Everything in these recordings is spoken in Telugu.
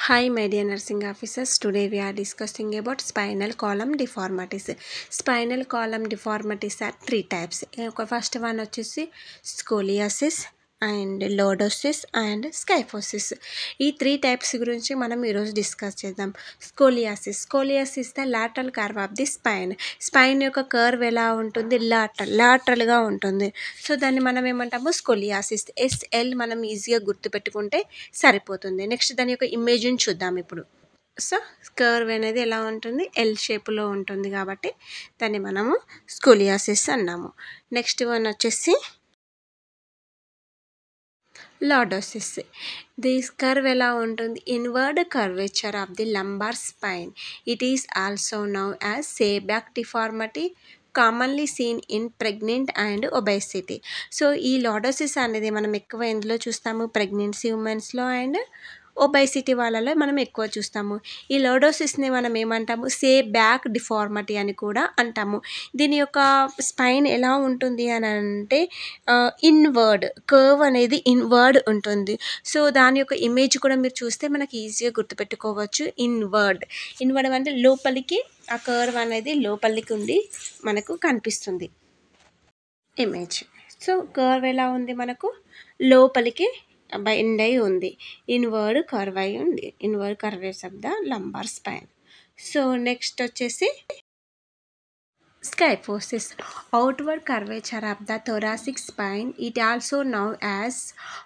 Hi, my dear nursing officers. Today we are discussing about spinal column deformities. Spinal column deformities are three types. First one వచ్చేసి scoliosis and lordosis and kyphosis. ఈ త్రీ టైప్స్ గురించి మనం ఈరోజు డిస్కస్ చేద్దాం. Scoliosis the lateral curve of the spine యొక్క కర్వ్ ఎలా ఉంటుంది? లాటరల్గా ఉంటుంది. సో దాన్ని మనం ఏమంటాము? స్కోలియాసిస్. ఎస్ఎల్ మనం ఈజీగా గుర్తుపెట్టుకుంటే సరిపోతుంది. నెక్స్ట్ దాని యొక్క ఇమేజ్ని చూద్దాం ఇప్పుడు. సో కర్వ్ అనేది ఎలా ఉంటుంది? ఎల్ షేప్లో ఉంటుంది కాబట్టి దాన్ని మనము స్కోలియాసిస్ అన్నాము. నెక్స్ట్ వన్ వచ్చేసి లార్డోసిస్. దిస్ కర్వ్ ఎలా ఉంటుంది? Inward curvature of the lumbar spine. It is also known as swayback deformity, commonly seen in pregnant and obesity. So ఈ లార్డోసిస్ అనేది మనం ఎక్కువ ఎందులో చూస్తాము? ప్రెగ్నెన్సీ ఉమెన్స్లో అండ్ ఒబేసిటీ వాళ్ళలో మనం ఎక్కువ చూస్తాము. ఈ లార్డోసిస్ని మనం ఏమంటాము? బ్యాక్ డిఫార్మిటీ అని కూడా అంటాము. దీని యొక్క స్పైన్ ఎలా ఉంటుంది అని అంటే ఇన్వర్డ్ కర్వ్ అనేది ఇన్వర్డ్ ఉంటుంది. సో దాని యొక్క ఇమేజ్ కూడా మీరు చూస్తే మనకి ఈజీగా గుర్తుపెట్టుకోవచ్చు. ఇన్వర్డ్ అంటే లోపలికి ఆ కర్వ్ అనేది లోపలికి ఉండి మనకు కనిపిస్తుంది ఇమేజ్. సో కర్వ్ ఎలా ఉంది? మనకు లోపలికి బెండ్ అయి ఉంది. Inward curves of the lumbar spine. So next వచ్చేసి kyphosis. Outward curvature of the thoracic spine. It also known as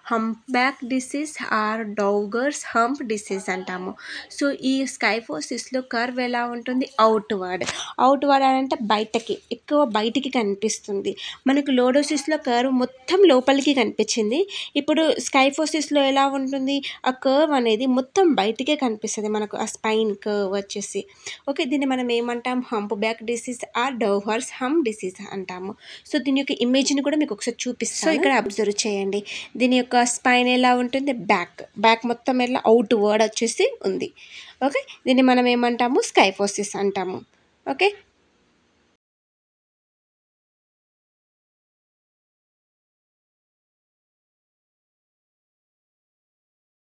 humpback disease or dowager's hump disease అంటాము. సో ఈ స్కైఫోసిస్లో కర్వ్ ఎలా ఉంటుంది? అవుట్వర్డ్ అంటే ఎక్కువ బయటికి కనిపిస్తుంది. మనకు లోడోసిస్లో కర్వ్ మొత్తం లోపలికి కనిపించింది. ఇప్పుడు స్కైఫోసిస్లో ఎలా ఉంటుంది? ఆ కర్వ్ అనేది మొత్తం బయటికే కనిపిస్తుంది మనకు, ఆ స్పైన్ కర్వ్ వచ్చేసి. ఓకే, దీన్ని మనం ఏమంటాం? Humpback disease or dowager's hump disease అంటాము. సో దీని యొక్క ఇమేజ్ని కూడా మీకు ఒకసారి చూపిస్తాను. సో ఇక్కడ అబ్జర్వ్ చేయండి. దీని యొక్క స్పైన్ ఎలా ఉంటుంది? బ్యాక్ మొత్తం ఎలా అవుట్వర్డ్ వచ్చేసి ఉంది. ఓకే, దీన్ని మనం ఏమంటాము? స్కైఫోసిస్ అంటాము. ఓకే,